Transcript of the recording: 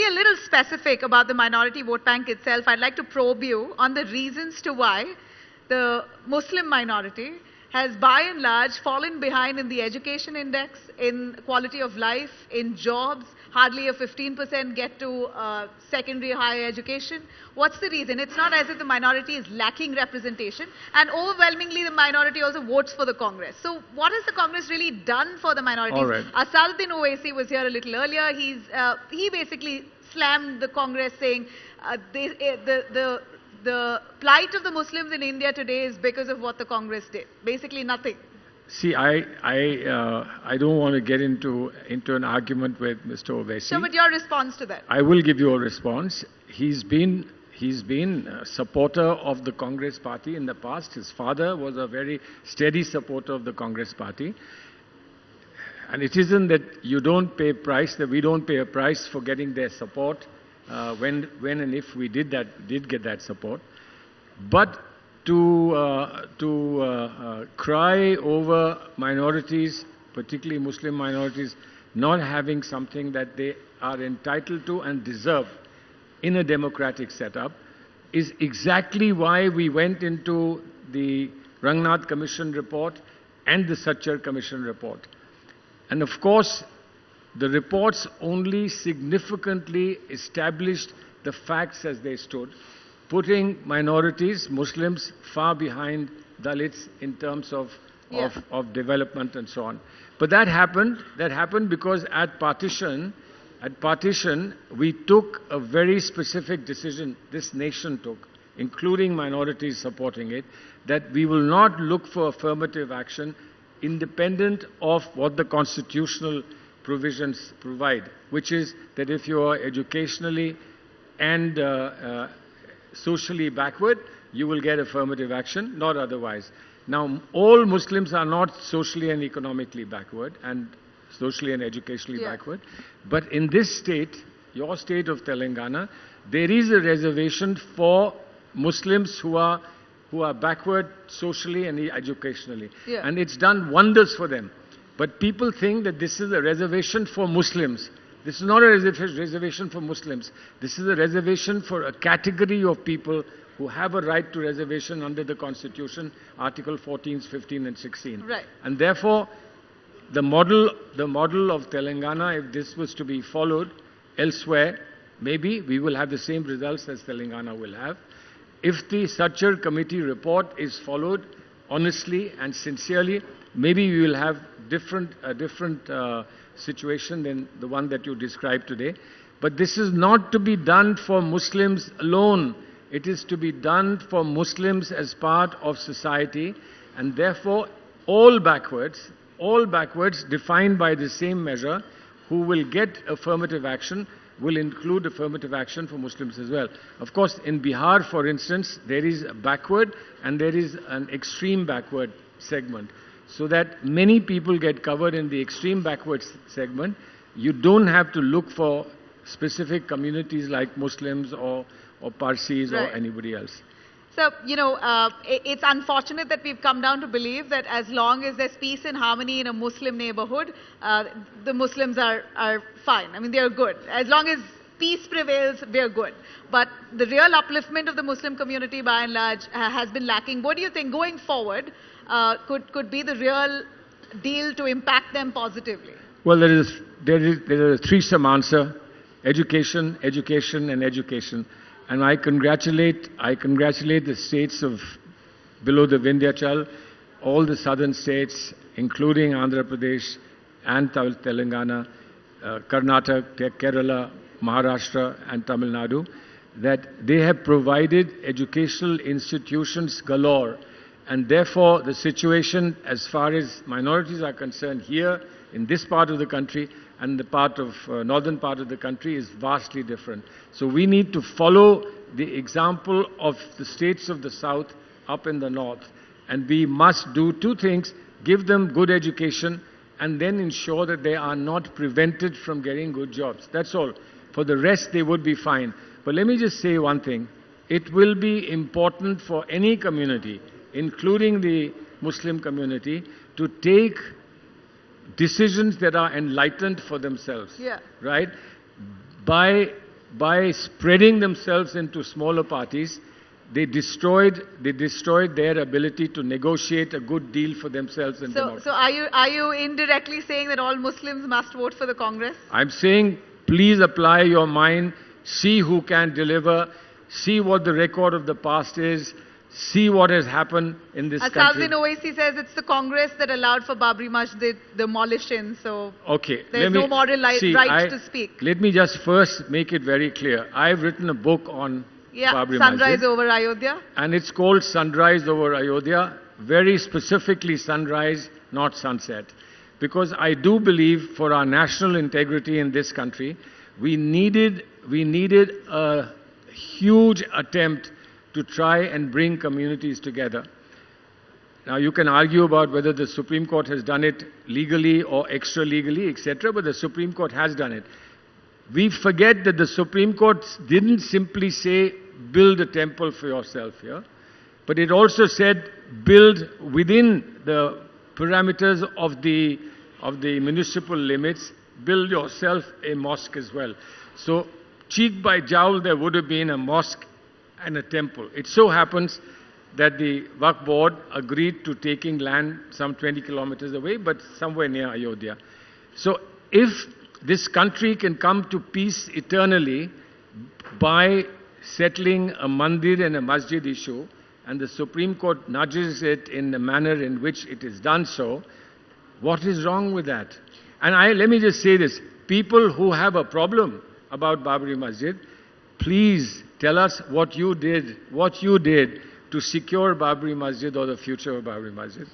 a little specific about the minority vote bank itself, I'd like to probe you on the reasons to why the Muslim minority has by and large fallen behind in the education index, in quality of life, in jobs. Hardly a 15% get to secondary higher education. What's the reason? It's not as if the minority is lacking representation, and overwhelmingly the minority also votes for the Congress. So what has the Congress really done for the minorities? All right. Asaduddin Owaisi was here a little earlier. He basically slammed the Congress, saying the plight of the Muslims in India today is because of what the Congress did. Basically nothing. See, I don't want to get into an argument with Mr. Owaisi. So, but your response to that? I will give you a response. He's been a supporter of the Congress party in the past. His father was a very steady supporter of the Congress party. And it isn't that you don't pay a price, that we don't pay a price for getting their support when and if we did get that support. But to cry over minorities, particularly Muslim minorities, not having something that they are entitled to and deserve in a democratic setup, is exactly why we went into the Rangnath Commission report and the Sachar Commission report. And of course, the reports only significantly established the facts as they stood, putting minorities, Muslims, far behind Dalits in terms of development and so on. But that happened because at partition, we took a very specific decision, this nation took, including minorities supporting it, that we will not look for affirmative action independent of what the constitutional provisions provide, which is that if you are educationally and socially backward, you will get affirmative action, not otherwise. Now, all Muslims are not socially and economically backward and socially and educationally backward, but in this state, your state of Telangana, there is a reservation for Muslims who are backward socially and educationally. And it's done wonders for them. But people think that this is a reservation for Muslims. This is not a reservation for Muslims. This is a reservation for a category of people who have a right to reservation under the Constitution, Article 14, 15 and 16. Right. And therefore, the model of Telangana, if this was to be followed elsewhere, maybe we will have the same results as Telangana will have. If the Sachar Committee report is followed honestly and sincerely, maybe we will have a different situation than the one that you described today. But this is not to be done for Muslims alone. It is to be done for Muslims as part of society, and therefore all backwards defined by the same measure, who will get affirmative action will include affirmative action for Muslims as well. Of course, in Bihar, for instance, there is a backward and there is an extreme backward segment. So that many people get covered in the extreme backward segment. You don't have to look for specific communities like Muslims or Parsis or anybody else. So, it's unfortunate that we've come down to believe that as long as there's peace and harmony in a Muslim neighborhood, the Muslims are fine. I mean, they're good. As long as peace prevails, we're good. But the real upliftment of the Muslim community, by and large, has been lacking. What do you think, going forward, could be the real deal to impact them positively? Well, there is a threesome answer: education, education, and education. And I congratulate the states of below the Vindhyachal, all the southern states, including Andhra Pradesh and Telangana, Karnataka, Kerala, Maharashtra, and Tamil Nadu, that they have provided educational institutions galore. And therefore, the situation as far as minorities are concerned here in this part of the country and the northern part of the country is vastly different. So we need to follow the example of the states of the south up in the north. And we must do two things: give them good education and then ensure that they are not prevented from getting good jobs. That's all. For the rest, they would be fine. But let me just say one thing. It will be important for any community, including the Muslim community, to take decisions that are enlightened for themselves, right? By by spreading themselves into smaller parties, they destroyed their ability to negotiate a good deal for themselves and democracy. So are you indirectly saying that all Muslims must vote for the Congress? I'm saying, please apply your mind, see who can deliver, see what the record of the past is, see what has happened in this country. Salman Owaisi says it's the Congress that allowed for Babri Masjid demolition, so okay, there's no moral right to speak. Let me just first make it very clear. I've written a book on Babri Sunrise Masjid, over Ayodhya. and it's called Sunrise over Ayodhya, very specifically sunrise, not sunset. Because I do believe for our national integrity in this country, we needed a huge attempt to try and bring communities together. Now, you can argue about whether the Supreme Court has done it legally or extra-legally, etc., but the Supreme Court has done it. We forget that the Supreme Court didn't simply say, build a temple for yourself here, but it also said, build within the parameters of the municipal limits, build yourself a mosque as well. So, cheek by jowl, there would have been a mosque and a temple. It so happens that the Waqf board agreed to taking land some 20 kilometers away, but somewhere near Ayodhya. So if this country can come to peace eternally by settling a mandir and a masjid issue, and the Supreme Court nudges it in the manner in which it is done so, what is wrong with that? And let me just say this, people who have a problem about Babri Masjid, please tell us what you did to secure Babri Masjid or the future of Babri Masjid.